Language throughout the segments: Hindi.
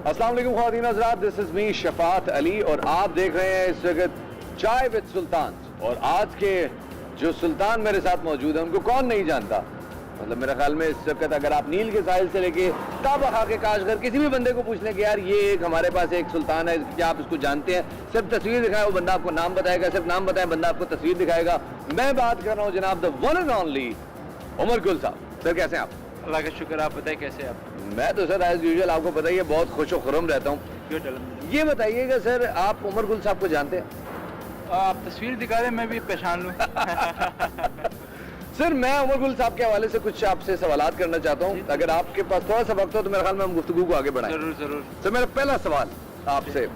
अस्सलाम वालेकुम ख़वातीन हज़रात, this is me Shafat Ali और आप देख रहे हैं इस वक्त चाय विद सुल्तान। और आज के जो सुल्तान मेरे साथ मौजूद हैं उनको कौन नहीं जानता। मतलब मेरे ख्याल में इस वक्त अगर आप नील के साहिल से लेके ताबा खा के काशगर किसी भी बंदे को पूछ लें कि यार ये एक हमारे पास एक सुल्तान है, क्या आप इसको जानते हैं, सिर्फ तस्वीर दिखाए वो बंदा आपको नाम बताएगा, सिर्फ नाम बताए बंदा आपको तस्वीर दिखाएगा। मैं बात कर रहा हूँ जनाब the one and only Umar Gul साहब। सर कैसे हैं आप? अल्लाह का शुक्र, आप बताएं कैसे आप? मैं तो सर एज यूजुअल आपको पता ही है बहुत खुश खुरम रहता हूँ। ये बताइएगा सर, आप उमर गुल साहब को जानते हैं? आप तस्वीर दिखा दें, मैं भी पहचान लूँ। सर मैं उमर गुल साहब के हवाले से कुछ आपसे सवालात करना चाहता हूँ, अगर आपके पास थोड़ा सा वक्त हो तो मेरे ख्याल में हम गुफ्तगू को आगे बढ़ाएं। जरूर जरूर। सर मेरा पहला सवाल आपसे,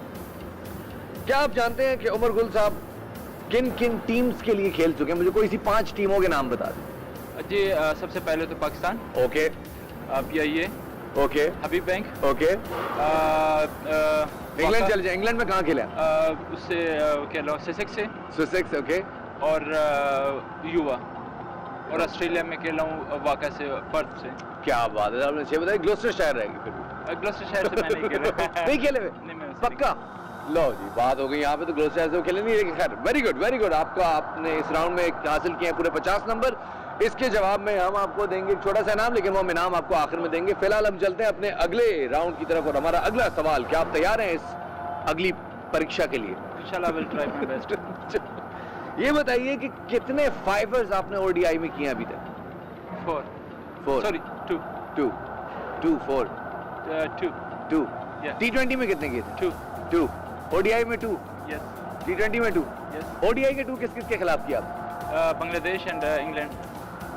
क्या आप जानते हैं कि उमर गुल साहब किन किन टीम्स के लिए खेल चुके हैं? मुझे कोई सी 5 टीमों के नाम बता दें। जी सबसे पहले तो पाकिस्तान, ओके PIA, ओके हबीब बैंक, ओके। इंग्लैंड चल जाए, इंग्लैंड में कहाँ खेला? उससे क्या लो सेसेक्स से, सुसेक्स, ओके। और युवा, और ऑस्ट्रेलिया में खेला हूँ वाका से, पर्थ से। क्या बात है, आपने अच्छे बताया। ग्लोस्टरशायर रहेगी फिर भी? ग्लोस्टरशायर से मैं नहीं खेला। नहीं खेले हुए? नहीं, मैं पक्का? लो जी, बात हो गई यहाँ पे। तो ग्लोस्टरशायर से खेले नहीं, लेकिन खैर वेरी गुड वेरी गुड। आपने इस राउंड में हासिल किए हैं पूरे 50 नंबर। इसके जवाब में हम आपको देंगे एक छोटा सा इनाम, लेकिन वो हम इनाम आपको आखिर में देंगे। फिलहाल हम चलते हैं अपने अगले राउंड की तरफ और हमारा अगला सवाल, क्या आप तैयार हैं इस अगली परीक्षा के लिए? इंशाल्लाह विल ट्राई माय बेस्ट। ये बताइए कि कितने फाइवर्स आपने ODI में किए अभी तक? 4 सॉरी 2 2 2 4 2 2 Yeah. T20 में कितने किए थे? 2 2 ODI में 2, यस T20 में 2। यस। ODI के 2 किस किस के खिलाफ किया आप? Bangladesh and England.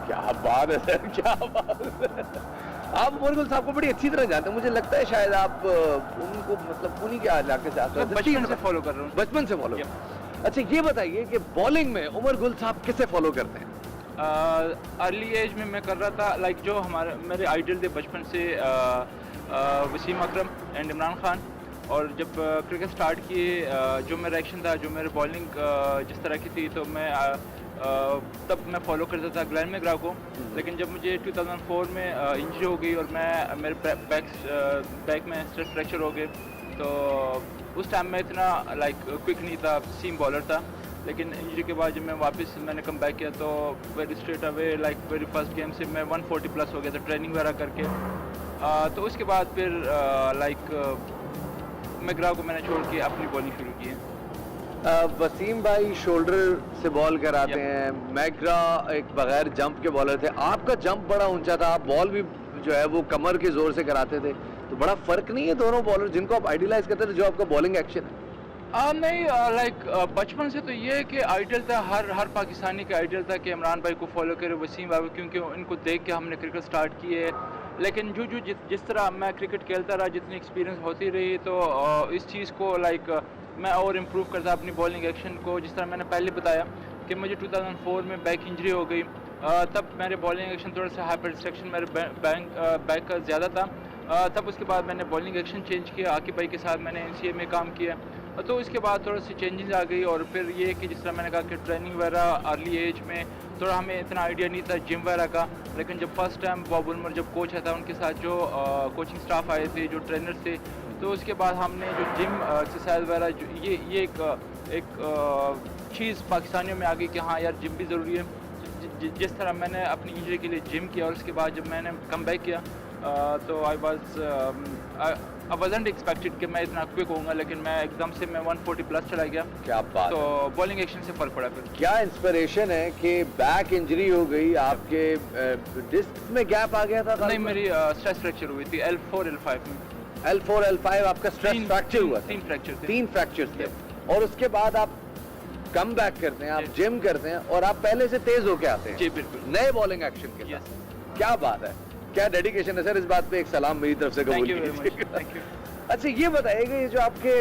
क्या बात है सर, क्या बात है। आप उमर गुल साहब को बड़ी अच्छी तरह जानते हैं। मुझे लगता है शायद आप उनको मतलब उन्हीं के इलाके से आते हैं। बचपन से फॉलो कर रहा हूँ। बचपन से फॉलो। अच्छा ये बताइए कि बॉलिंग में उमर गुल साहब किसे फॉलो करते हैं? अर्ली एज में मैं कर रहा था, लाइक जो मेरे आइडल थे बचपन से, वसीम अकरम एंड इमरान खान। और जब क्रिकेट स्टार्ट किए, जो मेरा एक्शन था, जो मेरे बॉलिंग जिस तरह की थी, तो मैं तब मैं फॉलो करता था ग्लेन मैकग्रा को। लेकिन जब मुझे 2004 में इंजरी हो गई और मेरे बैक में स्ट्रेस फ्रैक्चर हो गए, तो उस टाइम में इतना लाइक क्विक नहीं था, सीम बॉलर था। लेकिन इंजरी के बाद जब मैंने कम बैक किया, तो very straight away like very first game से मैं 140 प्लस हो गया था ट्रेनिंग वगैरह करके। तो उसके बाद फिर मैकग्रा को मैंने छोड़ के अपनी बॉलिंग शुरू की है। वसीम भाई शोल्डर से बॉल कराते हैं, मैकग्रा एक बगैर जंप के बॉलर थे। आपका जंप बड़ा ऊंचा था, आप बॉल भी जो है वो कमर के जोर से कराते थे। तो बड़ा फर्क नहीं है दोनों बॉलर जिनको आप आइडियलाइज करते थे, जो आपका बॉलिंग एक्शन है? नहीं, लाइक बचपन से तो ये है कि आइडल था, हर पाकिस्तानी का आइडल था कि इमरान भाई को फॉलो करे, वसीम भाई, क्योंकि इनको देख के हमने क्रिकेट स्टार्ट की है। लेकिन जिस तरह मैं क्रिकेट खेलता रहा, जितनी एक्सपीरियंस होती रही, तो इस चीज़ को लाइक मैं और इम्प्रूव करता अपनी बॉलिंग एक्शन को। जिस तरह मैंने पहले बताया कि मुझे 2004 में बैक इंजरी हो गई, तब मेरे बॉलिंग एक्शन थोड़ा सा हाइपर डिस्ट्रैक्शन मेरे बैक का ज़्यादा था। तब उसके बाद मैंने बॉलिंग एक्शन चेंज किया, आकिब भाई के साथ मैंने NCA में काम किया। तो इसके बाद थोड़ी सी चेंजेस आ गई। और फिर ये कि जिस तरह मैंने कहा कि ट्रेनिंग वगैरह अर्ली एज में थोड़ा हमें इतना आइडिया नहीं था जिम वगैरह का। लेकिन जब फर्स्ट टाइम बॉब उल्मर जब कोच था, उनके साथ जो कोचिंग स्टाफ आए थे, जो ट्रेनर्स थे, तो उसके बाद हमने जो जिम एक्सरसाइज वगैरह ये एक चीज़ पाकिस्तानियों में आ गई कि हाँ यार जिम भी ज़रूरी है। जिस तरह मैंने अपनी इंजरी के लिए जिम किया और उसके बाद जब मैंने कम बैक किया, तो आई वाज़न्ट एक्सपेक्टेड कि मैं इतना क्विक होऊंगा, लेकिन मैं एकदम से मैं 140 प्लस चला गया। क्या बात तो है। बॉलिंग एक्शन से फर्क पड़ा। फिर क्या इंस्पिरेशन है कि बैक इंजरी हो गई आपके, डिस्क में गैप आ गया था? नहीं, मेरी स्ट्रेस फ्रैक्चर हुई थी L4 L5 में। L4 L5 आपका स्ट्रेस फ्रैक्चर हुआ? 3 फ्रैक्चर थे। 3 फ्रैक्चर्स थे। और उसके बाद आप कम बैक करते हैं, आप जिम करते हैं और आप पहले से तेज होके आते हैं। जी बिल्कुल, नए बॉलिंग एक्शन के साथ। क्या बात है, क्या डेडिकेशन है सर। इस बात पे एक सलाम मेरी तरफ से कबूल कीजिएगा। Thank you. अच्छा ये बताइएगा, ये जो आपके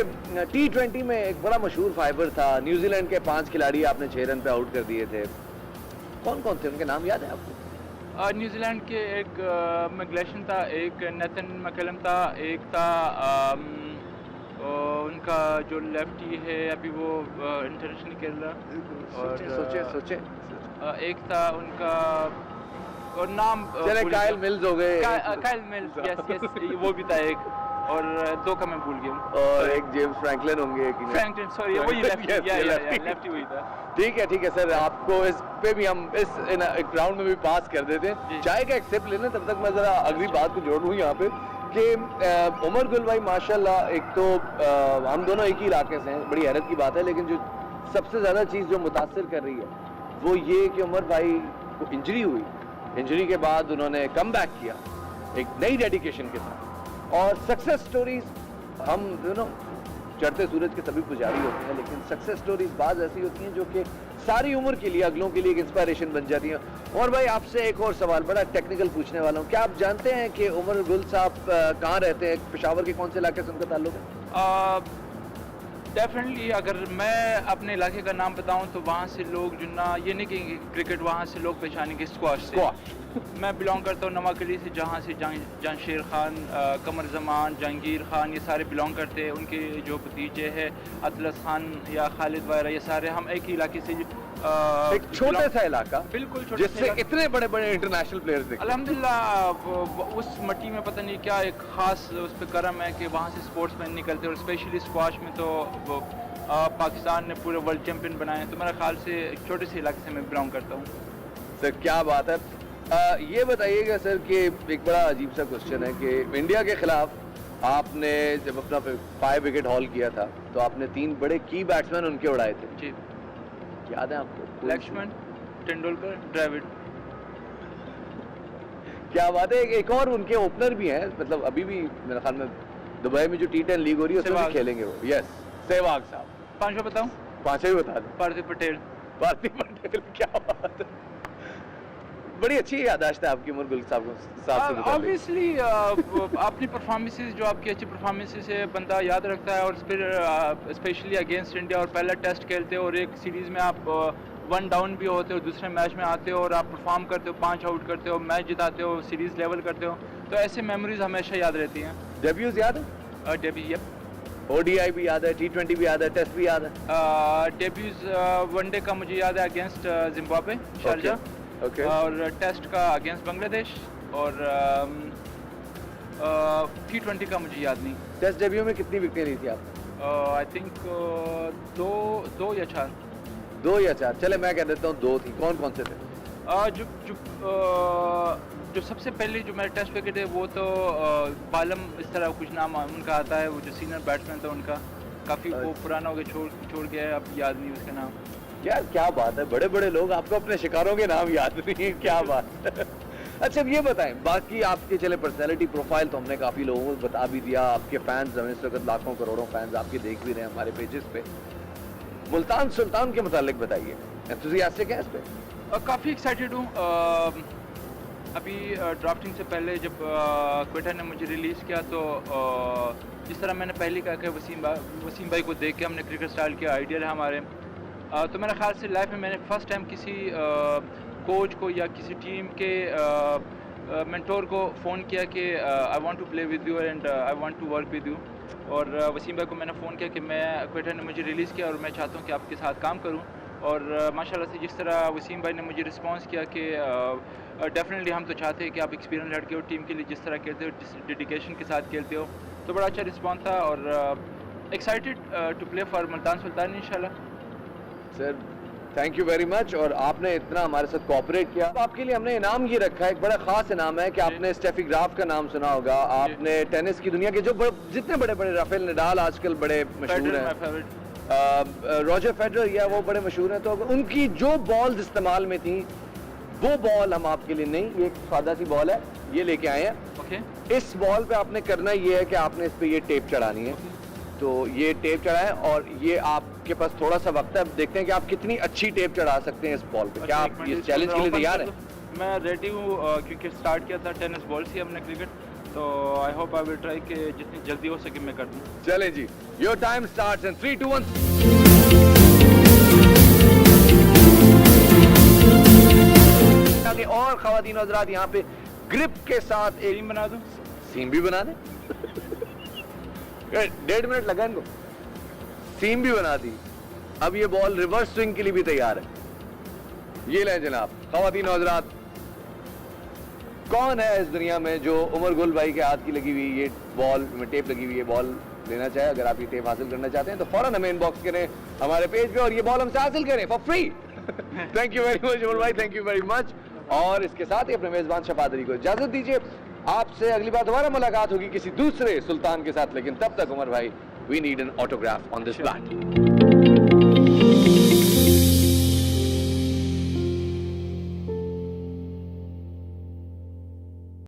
T20 में एक बड़ा मशहूर फाइबर था, न्यूजीलैंड के 5 खिलाड़ी आपने 6 रन पे आउट कर दिए थे, कौन कौन थे? उनके नाम याद है आपको? न्यूजीलैंड के एक मैग्लेशन था, एक नेथन मैकलम था, एक था उनका जो लेफ्टी है अभी वो इंटरनेशनल खेल रहा। और सोचे एक था उनका और नाम चले काइल मिल्स हो गए। काइल मिल्स, यस वो भी था एक। और 2 का मैं भूल गया हूँ। और एक जेम्स फ्रैंकलिन होंगे, एक फ्रैंकलिन, सॉरी वही लेफ्टी, Yes, लेफ्टी वही था। ठीक है सर, आपको इस पे भी हम इस एक राउंड में भी पास कर देते हैं। जी। चाय का एक सिप लेना, तब तक मैं जरा अगली बात को जोड़ लूँ यहाँ पे कि उमर गुल भाई माशाल्लाह, एक तो हम दोनों एक ही इलाके से हैं, बड़ी हैरत की बात है, लेकिन जो सबसे ज़्यादा चीज़ जो मुतासिर कर रही है वो ये कि उमर भाई को इंजरी हुई, इंजरी के बाद उन्होंने कम बैक किया एक नई डेडिकेशन के साथ, और सक्सेस स्टोरीज हम चढ़ते सूरज के सभी पुजारी होते हैं, लेकिन सक्सेस स्टोरीज बाज ऐसी होती हैं जो कि सारी उम्र के लिए, अगलों के लिए एक इंस्पायरेशन बन जाती हैं। और भाई आपसे एक और सवाल बड़ा टेक्निकल पूछने वाला हूँ, क्या आप जानते हैं कि उमर गुल साहब कहाँ रहते हैं, पेशावर के कौन से इलाके से उनका ताल्लुक है? डेफिनेटली अगर मैं अपने इलाके का नाम बताऊं तो वहाँ से लोग जो ना, ये नहीं कि क्रिकेट, वहाँ से लोग पहचानेंगे स्क्वाश से। मैं बिलोंग करता हूँ नवाकली से, जहाँ से जहांगीर खान, कमर जमान, जहांगीर खान, ये सारे बिलोंग करते हैं। उनके जो भतीजे हैं अतलस खान या खालिद वगैरह, ये सारे हम एक ही इलाके से एक छोटा सा इलाका, बिल्कुल छोटा, जिससे इतने बड़े बड़े इंटरनेशनल प्लेयर्स दिखते हैं। अल्हम्दुलिल्लाह उस मट्टी में पता नहीं क्या एक ख़ास उस पर करम है कि वहाँ से स्पोर्ट्समैन निकलते हैं, और स्पेशली स्क्वाश में तो पाकिस्तान ने पूरे वर्ल्ड चैंपियन बनाए हैं। तो मेरा ख्याल से एक छोटे से इलाके से मैं बिलोंग करता हूँ। सर क्या बात है। ये बताइएगा सर कि एक बड़ा अजीब सा क्वेश्चन है कि इंडिया के खिलाफ आपने जब अपना 5 विकेट हॉल किया था तो आपने 3 बड़े की बैट्समैन उनके उड़ाए थे, जी याद है आपको? लक्ष्मण, तेंदुलकर, द्रविड़। क्या बात है। एक और उनके ओपनर भी हैं, मतलब अभी भी मेरे ख्याल में दुबई में जो T10 लीग हो रही है उसमें भी खेलेंगे वो। यस, सहवाग साहब। 5 बताऊँ? 5 ही बता दें। पार्थिव पटेल। पार्थिव पटेल, क्या बात है, बड़ी अच्छी याददाश्त है आपकी उमर गुल साहब से। ऑब्वियसली अपनी परफॉर्मेंसेस, जो आपकी अच्छी परफॉर्मेंसेस है बंदा याद रखता है, और फिर स्पेशली अगेंस्ट इंडिया, और पहला टेस्ट खेलते हो और एक सीरीज़ में आप 1 डाउन भी होते हो, दूसरे मैच में आते हो और आप परफॉर्म करते हो, 5 आउट करते हो, मैच जिताते हो, सीरीज़ लेवल करते हो, तो ऐसे मेमोरीज हमेशा याद रहती हैं। डेब्यूज याद है? डेब्यू, ODI भी याद है, T20 भी याद है, टेस्ट भी याद है? डेब्यूज वनडे का मुझे याद है अगेंस्ट जिम्बाब्वे, शारजा, और टेस्ट का अगेंस्ट बांग्लादेश, और T20 का मुझे याद नहीं। टेस्ट डेब्यू में कितनी विकेट ली थी आप? आई थिंक 2 या 4। 2 या 4, चले मैं कह देता हूँ 2 थी। कौन कौन से थे? जो सबसे पहले जो मेरा टेस्ट विकेट है वो तो बालम, इस तरह कुछ नाम उनका आता है, वो जो सीनियर बैट्समैन था उनका, काफ़ी वो पुराना हो गया, छोड़ गया है, अब याद नहीं उसका नाम। क्या बात है, बड़े बड़े लोग, आपको अपने शिकारों के नाम याद नहीं है, क्या बात है। अच्छा ये बताएं, बाकी आपके चले पर्सनैलिटी प्रोफाइल तो हमने काफ़ी लोगों को बता भी दिया, आपके फैंस हमें इस वक्त लाखों करोड़ों फैंस आपके देख भी रहे हैं हमारे पेजेस पे। मुल्तान सुल्तान के मुतालिक बताइए, एंथुसियास्टिक है इस पे? काफ़ी एक्साइटेड हूँ। अभी ड्राफ्टिंग से पहले जब क्वेटा ने मुझे रिलीज़ किया तो जिस तरह मैंने पहले कहा कि वसीम भाई को देख के हमने क्रिकेट स्टाइल किया, आइडियल है हमारे। तो मेरे ख्याल से लाइफ में मैंने फ़र्स्ट टाइम किसी कोच को या किसी टीम के मेंटोर को फ़ोन किया कि I want to play with you and I want to work with you. और वसीम भाई को मैंने फ़ोन किया कि मैं क्वेटा ने मुझे रिलीज़ किया और मैं चाहता हूँ कि आपके साथ काम करूँ। और माशाल्लाह से जिस तरह वसीम भाई ने मुझे रिस्पांस किया कि डेफिनेटली हम तो चाहते हैं कि आप एक्सपीरियंस लड़के हो, टीम के लिए जिस तरह खेलते हो, जिस डेडिकेशन के साथ खेलते हो, तो बड़ा अच्छा रिस्पांस था। और excited to play for Multan Sultan इंशाल्लाह। Sir thank you very much, और आपने इतना हमारे साथ कोऑपरेट किया। तो आपके लिए हमने इनाम ये रखा है, एक बड़ा खास इनाम है कि आपने स्टेफी ग्राफ का नाम सुना होगा, आपने टेनिस की दुनिया के जो जितने बड़े बड़े राफेल नडाल आजकल बड़े मशहूर हैं, रॉजर फेडरर या वो बड़े मशहूर हैं, तो उनकी जो बॉल्स इस्तेमाल में थी वो बॉल हम आपके लिए, नहीं ये एक सादा सी बॉल है, ये लेके आए हैं। इस बॉल पे आपने करना ये है कि आपने इस पे ये टेप चढ़ानी है। तो ये टेप चढ़ाएं और ये आपके पास थोड़ा सा वक्त है, अब देखते हैं कि आप कितनी अच्छी टेप चढ़ा सकते हैं इस बॉल पे। क्या आप इस चैलेंज के लिए तैयार हैं? मैं रेडी हूँ, क्रिकेट स्टार्ट किया था टेनिस बॉल से हमने क्रिकेट, तो I hope I will try कि जितनी जल्दी हो सके मैं कर दूँ। चलें जी, योर टाइम स्टार्ट्स इन 3, 2, 1। और ख़वातीन और हज़रात यहाँ पे ग्रिप के साथ एक सीम बना दूँ, सीम भी बना दें। 1.5 मिनट लगा इनको, सीम भी बना दी। अब ये बॉल रिवर्स स्विंग के लिए भी तैयार है। ये लें जनाब ख़वातीन और हज़रात, कौन है इस दुनिया में जो उमर गुल भाई के हाथ की लगी हुई ये बॉल में टेप लगी हुई है बॉल लेना चाहे? अगर आप ये टेप हासिल करना चाहते हैं तो फौरन हमें इनबॉक्स करें हमारे पेज पे और ये बॉल हमसे हासिल करें for free. Thank you very much Umar भाई, थैंक यू वेरी मच। और इसके साथ ही अपने मेजबान शफात अली को इजाजत दीजिए। आपसे अगली बार दोबारा मुलाकात होगी किसी दूसरे सुल्तान के साथ, लेकिन तब तक उमर भाई, we need an autograph on this bat.